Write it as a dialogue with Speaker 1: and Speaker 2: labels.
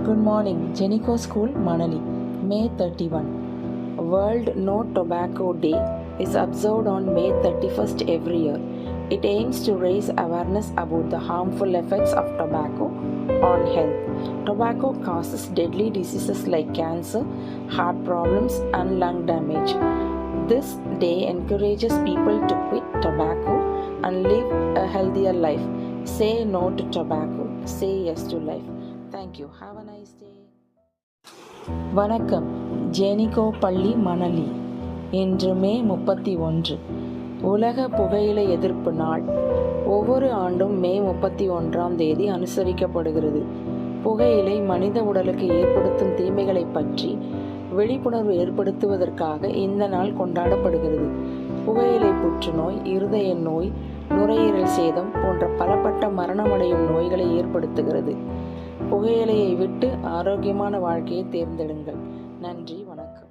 Speaker 1: Good morning, Jenico School, Manali, May 31. World No Tobacco Day is observed on May 31st every year. It aims to raise awareness about the harmful effects of tobacco on health. Tobacco causes deadly diseases like cancer, heart problems, and lung damage. This day encourages people to quit tobacco and live a healthier life. Say no to tobacco, say yes to life. Thank you. Have a nice day. வணக்கம். ஜேனிகோ பள்ளி, மணலி. இன்று மே 31 உலக புகையிலை எதிர்ப்பு நாள். ஒவ்வொரு ஆண்டும் மே 31ஆம் தேதி அனுசரிக்கப்படுகிறது. புகையிலை மனித உடலுக்கு ஏற்படுத்தும் தீமைகளை பற்றி விழிப்புணர்வு ஏற்படுத்துவதற்காக இந்த நாள் கொண்டாடப்படுகிறது. புகையிலை புற்றுநோய், இருதய நோய், நுரையீரல் சேதம் போன்ற பலப்பட்ட மரணமடையும் நோய்களை ஏற்படுத்துகிறது. புகையிலையை விட்டு ஆரோக்கியமான வாழ்க்கையை தேர்ந்தெடுங்கள். நன்றி, வணக்கம்.